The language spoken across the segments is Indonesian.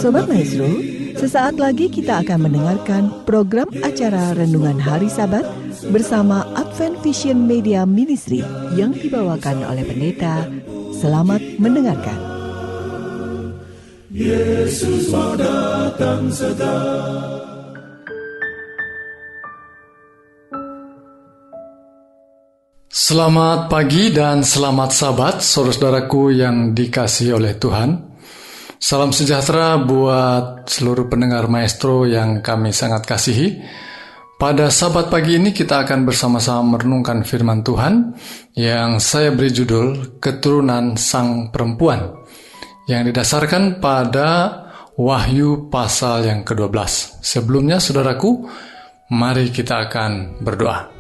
Sobat Maestro, sesaat lagi kita akan mendengarkan program acara Renungan Hari Sabat bersama Advent Vision Media Ministry yang dibawakan oleh pendeta. Selamat mendengarkan. Yesus mau datang segera. Selamat pagi dan selamat Sabat, saudara-saudaraku yang dikasihi oleh Tuhan. Salam sejahtera buat seluruh pendengar Maestro yang kami sangat kasihi. Pada Sabat pagi ini kita akan bersama-sama merenungkan firman Tuhan yang saya beri judul Keturunan Sang Perempuan, yang didasarkan pada Wahyu pasal yang ke-12. Sebelumnya, saudaraku, mari kita akan berdoa.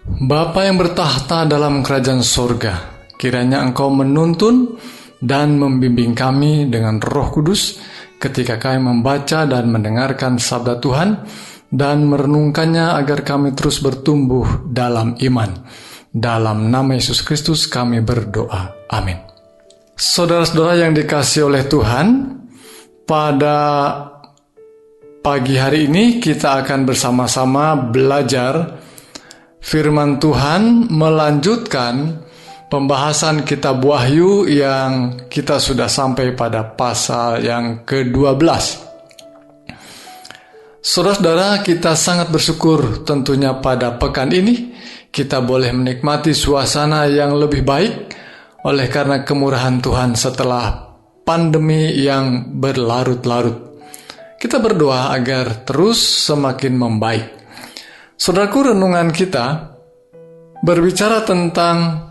Bapa yang bertahta dalam kerajaan sorga, kiranya Engkau menuntun dan membimbing kami dengan Roh Kudus ketika kami membaca dan mendengarkan sabda Tuhan dan merenungkannya agar kami terus bertumbuh dalam iman. Dalam nama Yesus Kristus kami berdoa. Amin. Saudara-saudara yang dikasihi oleh Tuhan, pada pagi hari ini kita akan bersama-sama belajar firman Tuhan, melanjutkan pembahasan kitab Wahyu yang kita sudah sampai pada pasal yang ke-12. Saudara-saudara, kita sangat bersyukur tentunya pada pekan ini kita boleh menikmati suasana yang lebih baik oleh karena kemurahan Tuhan setelah pandemi yang berlarut-larut. Kita berdoa agar terus semakin membaik. Saudaraku, renungan kita berbicara tentang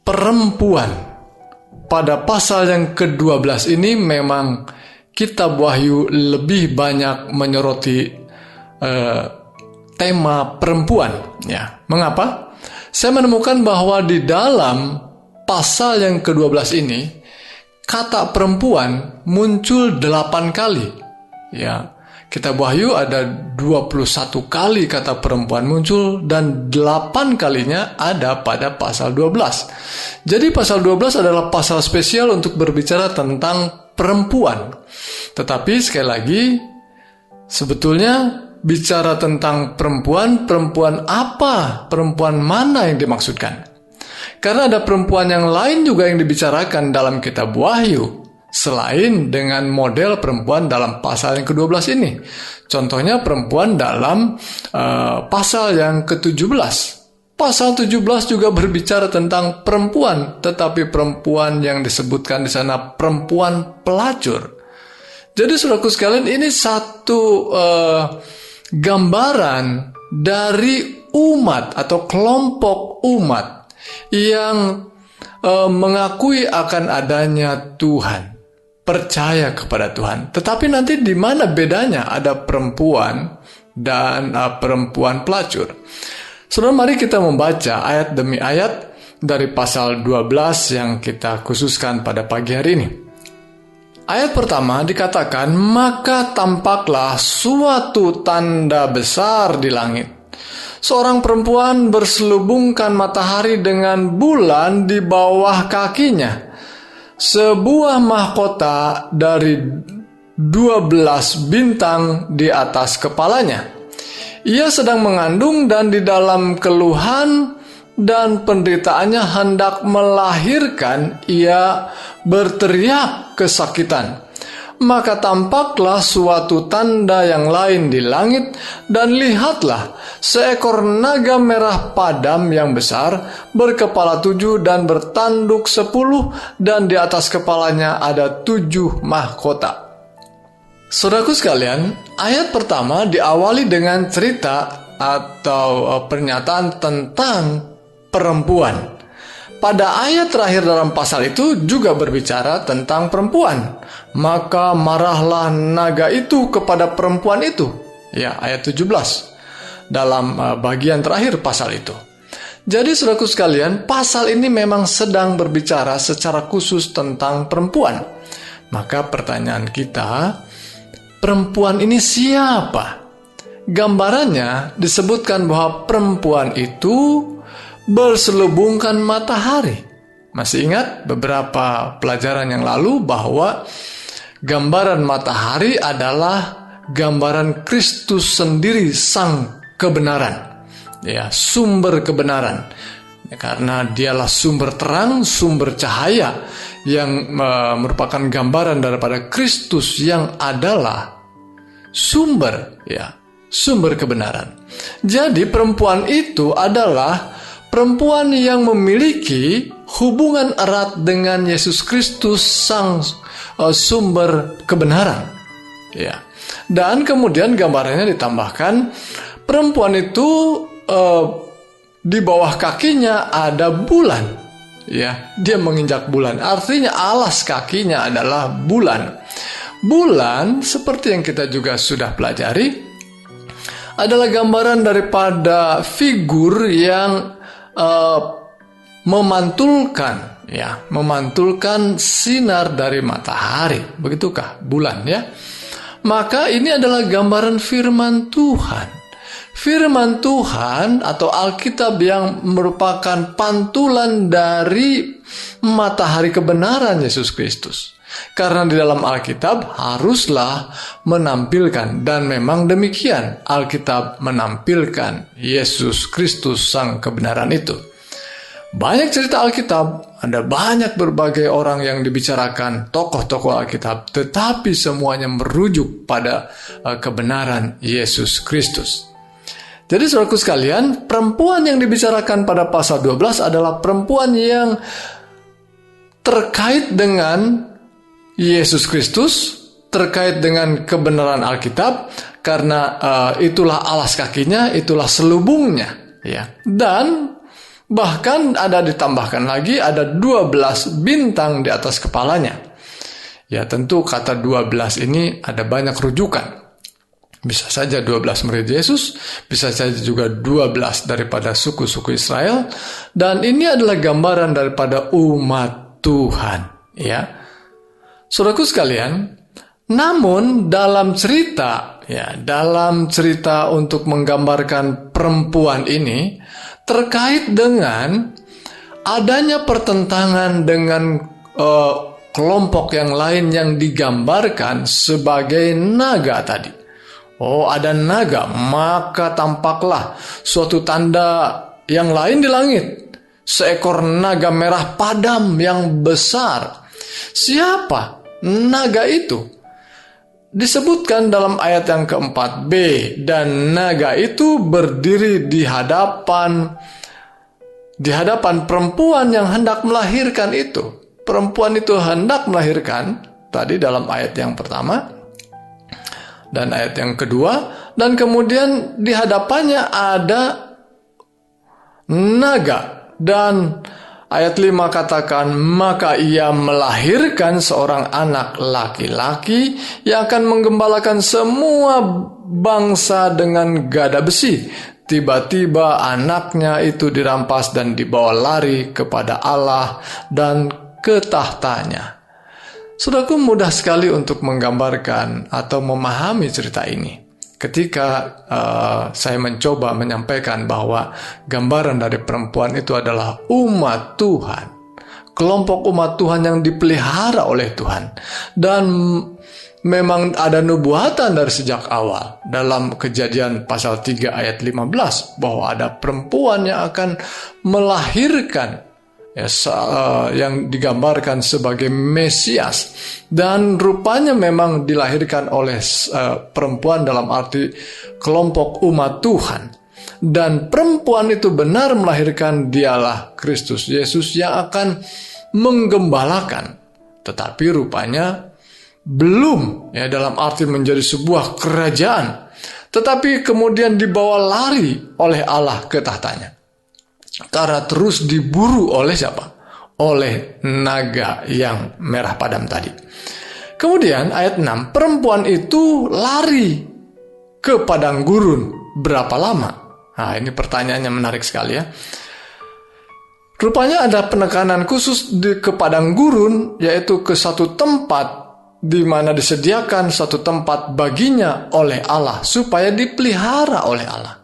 perempuan. Pada pasal yang ke-12 ini memang kitab Wahyu lebih banyak menyoroti tema perempuan. Ya, mengapa? Saya menemukan bahwa di dalam pasal yang ke-12 ini kata perempuan muncul 8 kali. Ya, kitab Wahyu ada 21 kali kata perempuan muncul dan 8 kalinya ada pada pasal 12. Jadi pasal 12 adalah pasal spesial untuk berbicara tentang perempuan. Tetapi sekali lagi, sebetulnya bicara tentang perempuan apa? Perempuan mana yang dimaksudkan? Karena ada perempuan yang lain juga yang dibicarakan dalam kitab Wahyu, selain dengan model perempuan dalam pasal yang ke-12 ini. Contohnya perempuan dalam pasal yang ke-17. Pasal 17 juga berbicara tentang perempuan, tetapi perempuan yang disebutkan di sana perempuan pelacur. Jadi saudaraku sekalian, ini satu gambaran dari umat atau kelompok umat yang mengakui akan adanya Tuhan, percaya kepada Tuhan. Tetapi nanti di mana bedanya ada perempuan dan perempuan pelacur? Saudara, mari kita membaca ayat demi ayat dari pasal 12 yang kita khususkan pada pagi hari ini. Ayat pertama dikatakan, maka tampaklah suatu tanda besar di langit. Seorang perempuan berselubungkan matahari dengan bulan di bawah kakinya. Sebuah mahkota dari 12 bintang di atas kepalanya. Ia sedang mengandung dan di dalam keluhan dan penderitaannya hendak melahirkan, ia berteriak kesakitan. Maka tampaklah suatu tanda yang lain di langit, dan lihatlah, seekor naga merah padam yang besar, berkepala 7 dan bertanduk 10, dan di atas kepalanya ada 7 mahkota. Saudaraku sekalian, ayat pertama diawali dengan cerita atau pernyataan tentang perempuan. Pada ayat terakhir dalam pasal itu juga berbicara tentang perempuan. Maka marahlah naga itu kepada perempuan itu. Ya, ayat 17. Dalam bagian terakhir pasal itu. Jadi saudaraku sekalian, pasal ini memang sedang berbicara secara khusus tentang perempuan. Maka pertanyaan kita, perempuan ini siapa? Gambarannya disebutkan bahwa perempuan itu berselubungkan matahari. Masih ingat beberapa pelajaran yang lalu bahwa Gambaran matahari adalah gambaran Kristus sendiri, sang kebenaran, ya, sumber kebenaran. Karena dialah sumber terang, sumber cahaya yang merupakan gambaran daripada Kristus yang adalah sumber, ya, sumber kebenaran. Jadi perempuan itu adalah perempuan yang memiliki hubungan erat dengan Yesus Kristus, sang sumber kebenaran, ya. Dan kemudian gambarannya ditambahkan, perempuan itu di bawah kakinya ada bulan, ya, dia menginjak bulan. Artinya alas kakinya adalah bulan. Bulan, seperti yang kita juga sudah pelajari, adalah gambaran daripada figur yang memantulkan, ya, memantulkan sinar dari matahari. Begitukah bulan, ya? Maka ini adalah gambaran firman Tuhan. Firman Tuhan atau Alkitab yang merupakan pantulan dari matahari kebenaran Yesus Kristus. Karena di dalam Alkitab haruslah menampilkan, dan memang demikian, Alkitab menampilkan Yesus Kristus sang kebenaran itu. Banyak cerita Alkitab, ada banyak berbagai orang yang dibicarakan, tokoh-tokoh Alkitab, tetapi semuanya merujuk pada kebenaran Yesus Kristus. Jadi saudaraku sekalian, perempuan yang dibicarakan pada pasal 12 adalah perempuan yang terkait dengan Yesus Kristus, terkait dengan kebenaran Alkitab, karena itulah alas kakinya, itulah selubungnya, ya. Dan bahkan ada ditambahkan lagi, ada 12 bintang di atas kepalanya. Ya, tentu kata 12 ini ada banyak rujukan. Bisa saja 12 murid Yesus, bisa saja juga 12 daripada suku-suku Israel, dan ini adalah gambaran daripada umat Tuhan, ya. Saudaraku sekalian, namun dalam cerita, ya, dalam cerita untuk menggambarkan perempuan ini terkait dengan adanya pertentangan dengan kelompok yang lain yang digambarkan sebagai naga tadi. Oh, ada naga, maka tampaklah suatu tanda yang lain di langit. Seekor naga merah padam yang besar. Siapa naga itu? Disebutkan dalam ayat yang keempat B, dan naga itu berdiri di hadapan perempuan yang hendak melahirkan itu. Perempuan itu hendak melahirkan, tadi dalam ayat yang pertama dan ayat yang kedua, dan kemudian di hadapannya ada naga, dan ayat 5 katakan, maka ia melahirkan seorang anak laki-laki yang akan menggembalakan semua bangsa dengan gada besi. Tiba-tiba anaknya itu dirampas dan dibawa lari kepada Allah dan ke tahtanya. Saudaraku, mudah sekali untuk menggambarkan atau memahami cerita ini. Ketika saya mencoba menyampaikan bahwa gambaran dari perempuan itu adalah umat Tuhan, kelompok umat Tuhan yang dipelihara oleh Tuhan, dan memang ada nubuatan dari sejak awal dalam Kejadian pasal 3 ayat 15 bahwa ada perempuan yang akan melahirkan, yang digambarkan sebagai Mesias, dan rupanya memang dilahirkan oleh perempuan dalam arti kelompok umat Tuhan, dan perempuan itu benar melahirkan dialah Kristus Yesus yang akan menggembalakan, tetapi rupanya belum, ya, dalam arti menjadi sebuah kerajaan, tetapi kemudian dibawa lari oleh Allah ke tahtanya. Karena terus diburu oleh siapa? Oleh naga yang merah padam tadi. Kemudian ayat 6, perempuan itu lari ke padang gurun. Berapa lama? Nah, ini pertanyaannya menarik sekali, ya. Rupanya ada penekanan khusus ke padang gurun, yaitu ke satu tempat di mana disediakan satu tempat baginya oleh Allah supaya dipelihara oleh Allah.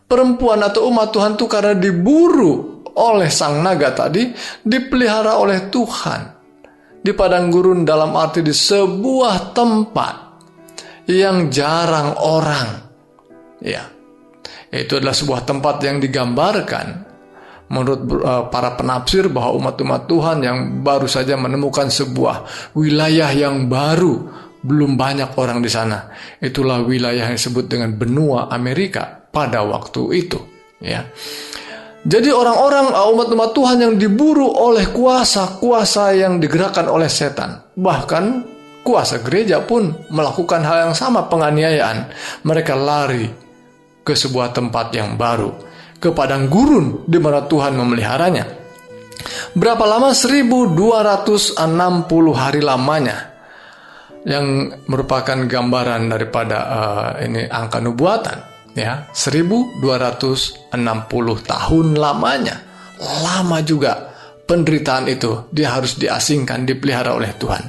Perempuan atau umat Tuhan itu karena diburu oleh sang naga tadi, dipelihara oleh Tuhan. di padang gurun dalam arti di sebuah tempat yang jarang orang. Ya, itu adalah sebuah tempat yang digambarkan menurut para penafsir bahwa umat-umat Tuhan yang baru saja menemukan sebuah wilayah yang baru, belum banyak orang di sana. Itulah wilayah yang disebut dengan benua Amerika pada waktu itu. Ya. Jadi orang-orang umat-umat Tuhan yang diburu oleh kuasa-kuasa yang digerakkan oleh setan. Bahkan kuasa gereja pun melakukan hal yang sama, penganiayaan. Mereka lari ke sebuah tempat yang baru, ke padang gurun di mana Tuhan memeliharanya. Berapa lama? 1260 hari lamanya, yang merupakan gambaran daripada ini angka nubuatan. Ya, 1260 tahun lamanya. Lama juga penderitaan itu. Dia harus diasingkan, dipelihara oleh Tuhan.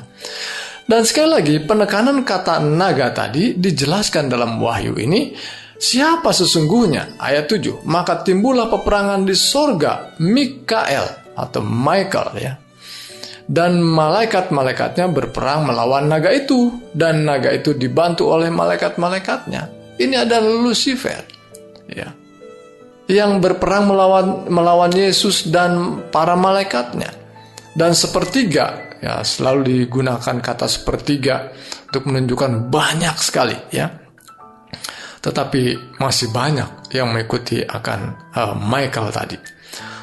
Dan sekali lagi, penekanan kata naga tadi dijelaskan dalam Wahyu ini. Siapa sesungguhnya? Ayat 7. Maka timbullah peperangan di sorga, Mikael atau Michael, ya. Dan malaikat-malaikatnya berperang melawan naga itu. Dan naga itu dibantu oleh malaikat-malaikatnya. Ini adalah Lucifer, ya, yang berperang melawan Yesus dan para malaikatnya. Dan sepertiga, ya, selalu digunakan kata sepertiga untuk menunjukkan banyak sekali, ya. Tetapi masih banyak yang mengikuti akan Michael tadi.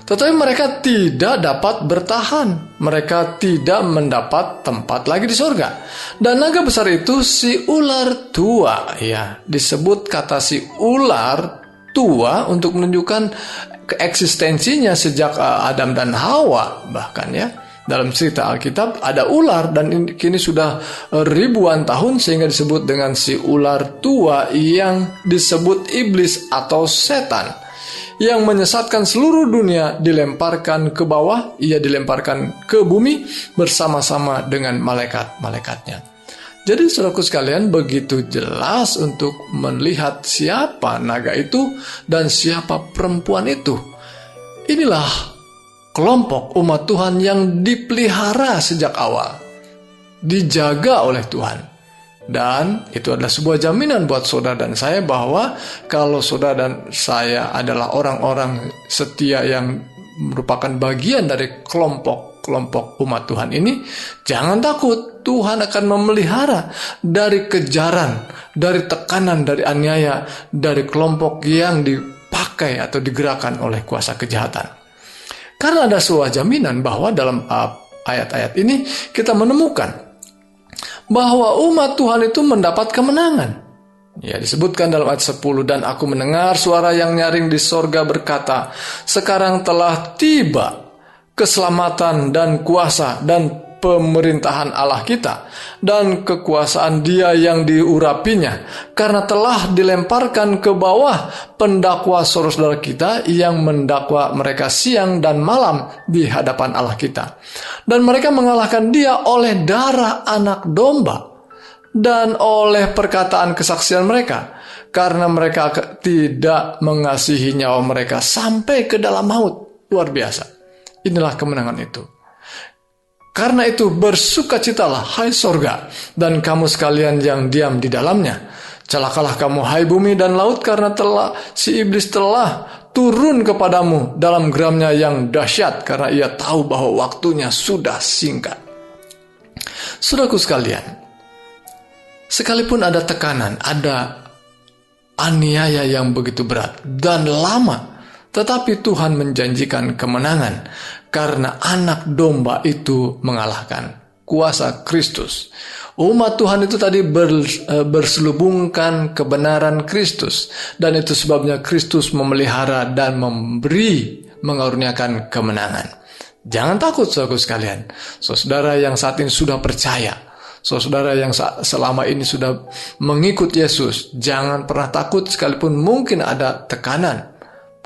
Tetapi mereka tidak dapat bertahan. Mereka tidak mendapat tempat lagi di surga. Dan naga besar itu si ular tua. Ya, disebut kata si ular tua untuk menunjukkan keeksistensinya sejak Adam dan Hawa. Bahkan, ya, dalam cerita Alkitab ada ular dan kini sudah ribuan tahun sehingga disebut dengan si ular tua yang disebut iblis atau setan, yang menyesatkan seluruh dunia, dilemparkan ke bawah, ia dilemparkan ke bumi bersama-sama dengan malaikat-malaikatnya. Jadi saudaraku sekalian, begitu jelas untuk melihat siapa naga itu dan siapa perempuan itu. Inilah kelompok umat Tuhan yang dipelihara sejak awal, dijaga oleh Tuhan. Dan itu adalah sebuah jaminan buat saudara dan saya bahwa kalau saudara dan saya adalah orang-orang setia yang merupakan bagian dari kelompok umat Tuhan ini, jangan takut, Tuhan akan memelihara dari kejaran, dari tekanan, dari aniaya, dari kelompok yang dipakai atau digerakkan oleh kuasa kejahatan. Karena ada sebuah jaminan bahwa dalam ayat-ayat ini kita menemukan bahwa umat Tuhan itu mendapat kemenangan. Ya, disebutkan dalam ayat 10, dan aku mendengar suara yang nyaring di sorga berkata, sekarang telah tiba keselamatan dan kuasa dan pemerintahan Allah kita dan kekuasaan Dia yang diurapinya, karena telah dilemparkan ke bawah pendakwa saudara-saudara kita yang mendakwa mereka siang dan malam di hadapan Allah kita. Dan mereka mengalahkan Dia oleh darah anak domba dan oleh perkataan kesaksian mereka, karena mereka tidak mengasihi nyawa mereka sampai ke dalam maut. Luar biasa. Inilah kemenangan itu. Karena itu bersukacitalah hai sorga, dan kamu sekalian yang diam di dalamnya. Celakalah kamu hai bumi dan laut, karena si iblis telah turun kepadamu dalam geramnya yang dahsyat, karena ia tahu bahwa waktunya sudah singkat. Saudaraku sekalian, sekalipun ada tekanan, ada aniaya yang begitu berat dan lama, tetapi Tuhan menjanjikan kemenangan karena anak domba itu mengalahkan kuasa Kristus. Umat Tuhan itu tadi berselubungkan kebenaran Kristus, dan itu sebabnya Kristus memelihara dan mengaruniakan kemenangan. Jangan takut saudaraku sekalian. Saudara yang saat ini sudah percaya, saudara yang selama ini sudah mengikut Yesus, jangan pernah takut sekalipun mungkin ada tekanan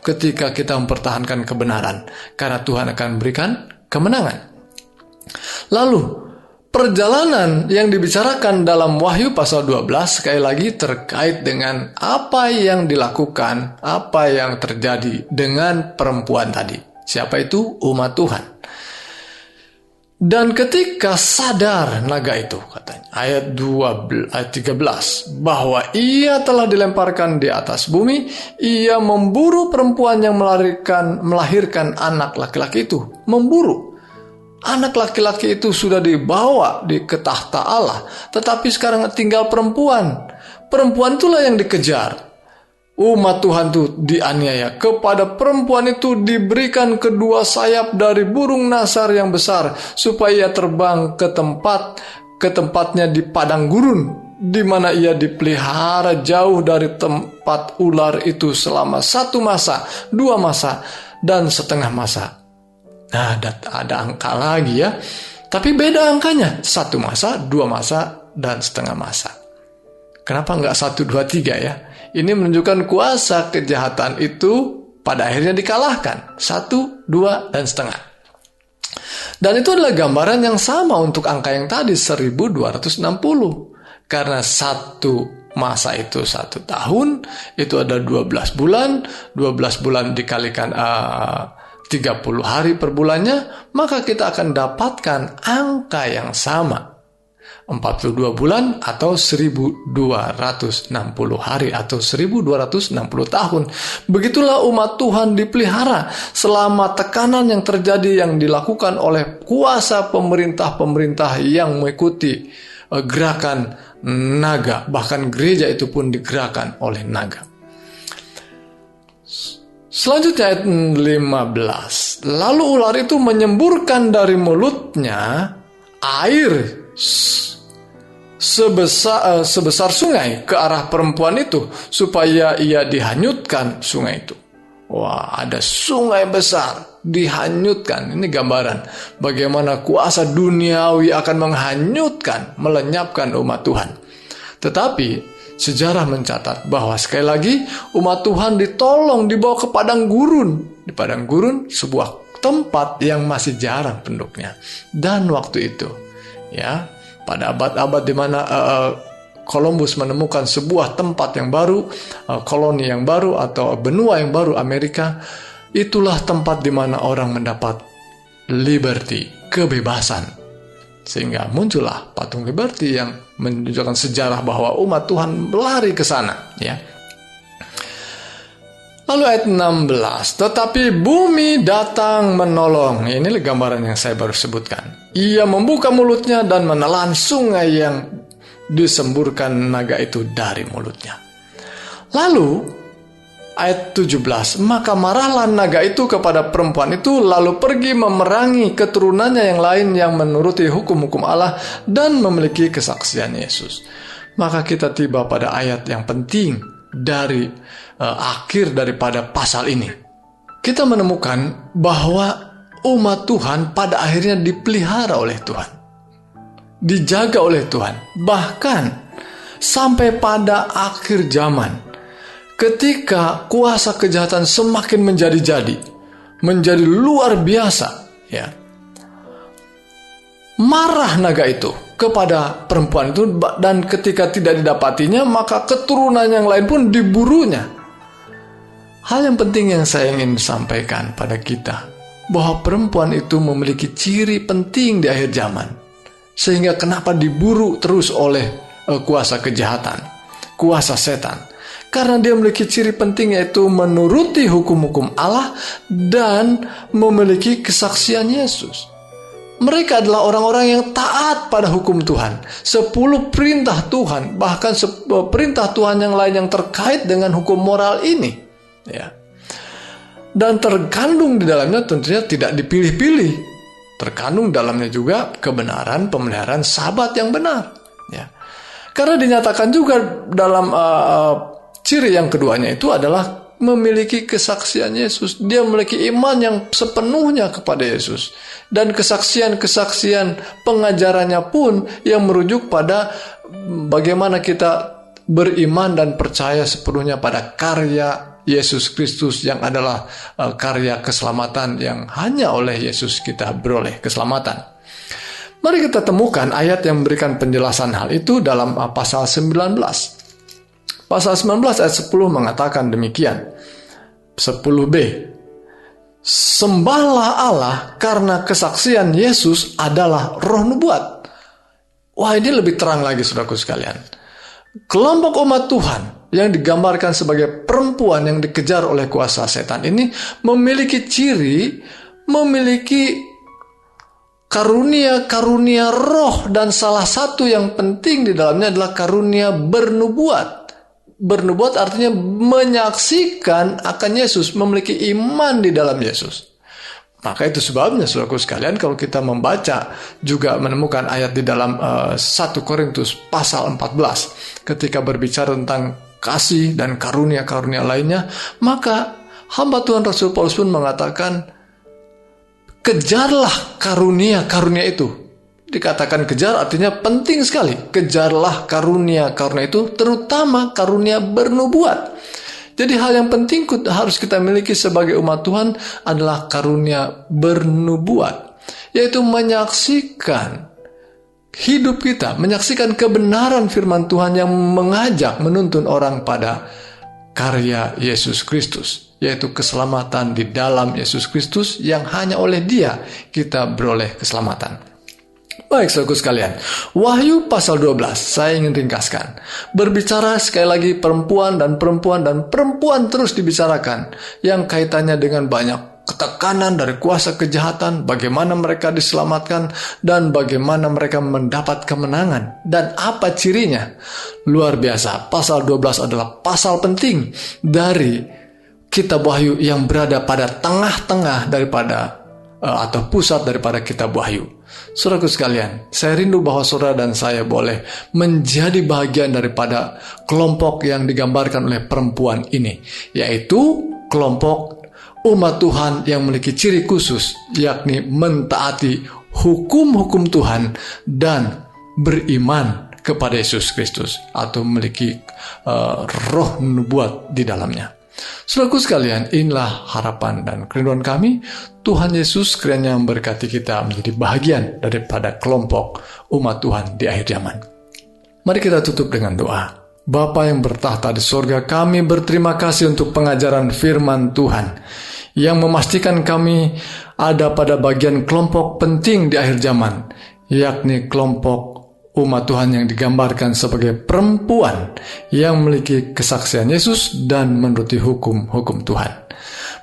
ketika kita mempertahankan kebenaran, karena Tuhan akan berikan kemenangan. Lalu, perjalanan yang dibicarakan dalam Wahyu pasal 12 sekali lagi terkait dengan apa yang dilakukan, apa yang terjadi dengan perempuan tadi. Siapa itu? Umat Tuhan. Dan ketika sadar naga itu, katanya, ayat 13, bahwa ia telah dilemparkan di atas bumi, ia memburu perempuan yang melahirkan anak laki-laki itu. Memburu. Anak laki-laki itu sudah dibawa ke tahta Allah, tetapi sekarang tinggal perempuan. Perempuan itulah yang dikejar. Umat Tuhan itu dianiaya. Kepada perempuan itu diberikan kedua sayap dari burung nasar yang besar, supaya ia terbang ke tempatnya di padang gurun, di mana ia dipelihara jauh dari tempat ular itu selama 1 masa, 2 masa, dan setengah masa. Nah, ada angka lagi ya. Tapi beda angkanya. 1 masa, 2 masa, dan setengah masa. Kenapa nggak 1, 2, 3 ya? Ini menunjukkan kuasa kejahatan itu pada akhirnya dikalahkan. 1, 2, dan setengah. Dan itu adalah gambaran yang sama untuk angka yang tadi, 1260. Karena 1 masa itu 1 tahun, itu ada 12 bulan. 12 bulan dikalikan 30 hari per bulannya, maka kita akan dapatkan angka yang sama. 42 bulan atau 1260 hari atau 1260 tahun. Begitulah umat Tuhan dipelihara selama tekanan yang terjadi yang dilakukan oleh kuasa pemerintah-pemerintah yang mengikuti gerakan naga. Bahkan gereja itu pun digerakkan oleh naga. Selanjutnya ayat 15. Lalu ular itu menyemburkan dari mulutnya air sebesar sungai ke arah perempuan itu, supaya ia dihanyutkan sungai itu. Wah, ada sungai besar dihanyutkan. Ini gambaran bagaimana kuasa duniawi akan menghanyutkan, melenyapkan umat Tuhan. Tetapi sejarah mencatat bahwa sekali lagi umat Tuhan ditolong, dibawa ke padang gurun. Di padang gurun, sebuah tempat yang masih jarang penduduknya. Dan waktu itu, ya, pada abad-abad di mana Columbus menemukan sebuah tempat yang baru, koloni yang baru atau benua yang baru, Amerika, itulah tempat di mana orang mendapat liberty, kebebasan. Sehingga muncullah patung liberty yang menunjukkan sejarah bahwa umat Tuhan berlari ke sana, ya. Lalu ayat 16, tetapi bumi datang menolong. Ini gambaran yang saya baru sebutkan. Ia membuka mulutnya dan menelan sungai yang disemburkan naga itu dari mulutnya. Lalu ayat 17, maka marahlah naga itu kepada perempuan itu, lalu pergi memerangi keturunannya yang lain yang menuruti hukum-hukum Allah dan memiliki kesaksian Yesus. Maka kita tiba pada ayat yang penting dari akhir daripada pasal ini. Kita menemukan bahwa umat Tuhan pada akhirnya dipelihara oleh Tuhan, dijaga oleh Tuhan, bahkan sampai pada akhir zaman, ketika kuasa kejahatan semakin menjadi luar biasa, ya, marah naga itu kepada perempuan itu, dan ketika tidak didapatinya, maka keturunan yang lain pun diburunya. Hal yang penting yang saya ingin sampaikan pada kita, bahwa perempuan itu memiliki ciri penting di akhir zaman. Sehingga kenapa diburu terus oleh kuasa kejahatan, kuasa setan. Karena dia memiliki ciri penting, yaitu menuruti hukum-hukum Allah dan memiliki kesaksian Yesus. Mereka adalah orang-orang yang taat pada hukum Tuhan. 10 perintah Tuhan, bahkan perintah Tuhan yang lain yang terkait dengan hukum moral ini, ya. Dan terkandung di dalamnya tentunya tidak dipilih-pilih. Terkandung dalamnya juga kebenaran pemeliharaan Sabat yang benar, ya. Karena dinyatakan juga dalam ciri yang keduanya itu adalah memiliki kesaksian Yesus. Dia memiliki iman yang sepenuhnya kepada Yesus. Dan kesaksian-kesaksian pengajarannya pun yang merujuk pada bagaimana kita beriman dan percaya sepenuhnya pada karya Yesus Kristus yang adalah karya keselamatan yang hanya oleh Yesus kita beroleh keselamatan. Mari kita temukan ayat yang memberikan penjelasan hal itu dalam pasal 19. Pasal 19 ayat 10 mengatakan demikian. 10b. Sembahlah Allah karena kesaksian Yesus adalah roh nubuat. Wah, ini lebih terang lagi, saudaraku sekalian. Kelompok umat Tuhan yang digambarkan sebagai perempuan yang dikejar oleh kuasa setan ini memiliki ciri, memiliki karunia-karunia roh, dan salah satu yang penting di dalamnya adalah karunia bernubuat. Bernubuat artinya menyaksikan akan Yesus, memiliki iman di dalam Yesus. Maka itu sebabnya, saudaraku sekalian, kalau kita membaca juga menemukan ayat di dalam 1 Korintus pasal 14 ketika berbicara tentang kasih dan karunia-karunia lainnya, maka hamba Tuhan Rasul Paulus pun mengatakan, kejarlah karunia-karunia itu. Dikatakan kejar artinya penting sekali. Kejarlah karunia-karunia itu, terutama karunia bernubuat. Jadi hal yang penting harus kita miliki sebagai umat Tuhan adalah karunia bernubuat, yaitu menyaksikan hidup kita, menyaksikan kebenaran firman Tuhan yang mengajak, menuntun orang pada karya Yesus Kristus, yaitu keselamatan di dalam Yesus Kristus yang hanya oleh Dia kita beroleh keselamatan. Baik, saudaraku sekalian, Wahyu pasal 12 saya ingin ringkaskan. Berbicara sekali lagi perempuan dan perempuan terus dibicarakan, yang kaitannya dengan banyak ketekanan dari kuasa kejahatan, bagaimana mereka diselamatkan, dan bagaimana mereka mendapat kemenangan, dan apa cirinya. Luar biasa, pasal 12 adalah pasal penting dari kitab Wahyu yang berada pada tengah-tengah daripada atau pusat daripada kitab Wahyu. Saudaraku sekalian, saya rindu bahwa saudara dan saya boleh menjadi bagian daripada kelompok yang digambarkan oleh perempuan ini, yaitu kelompok umat Tuhan yang memiliki ciri khusus, yakni mentaati hukum-hukum Tuhan dan beriman kepada Yesus Kristus, atau memiliki roh nubuat di dalamnya. Saudaraku sekalian, inilah harapan dan kerinduan kami. Tuhan Yesus kiranya memberkati kita menjadi bahagian daripada kelompok umat Tuhan di akhir zaman. Mari kita tutup dengan doa. Bapa yang bertahta di sorga, kami berterima kasih untuk pengajaran firman Tuhan yang memastikan kami ada pada bagian kelompok penting di akhir zaman, yakni kelompok umat Tuhan yang digambarkan sebagai perempuan yang memiliki kesaksian Yesus dan menuruti hukum-hukum Tuhan.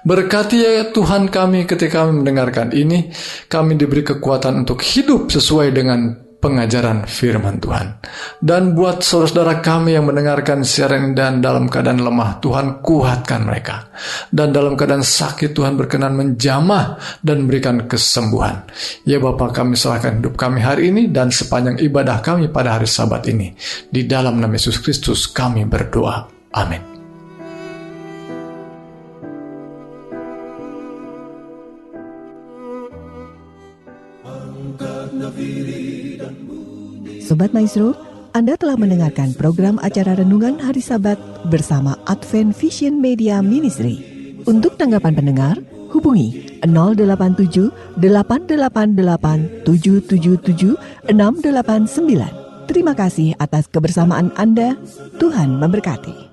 Berkati ya Tuhan kami ketika kami mendengarkan ini, kami diberi kekuatan untuk hidup sesuai dengan pengajaran firman Tuhan. Dan buat saudara-saudara kami yang mendengarkan siaran dan dalam keadaan lemah, Tuhan kuatkan mereka. Dan dalam keadaan sakit, Tuhan berkenan menjamah dan berikan kesembuhan. Ya Bapa, kami serahkan hidup kami hari ini dan sepanjang ibadah kami pada hari Sabat ini. Di dalam nama Yesus Kristus kami berdoa. Amin. Sobat Maestro, Anda telah mendengarkan program acara Renungan Hari Sabat bersama Advent Vision Media Ministry. Untuk tanggapan pendengar, hubungi 087 888 777 689. Terima kasih atas kebersamaan Anda. Tuhan memberkati.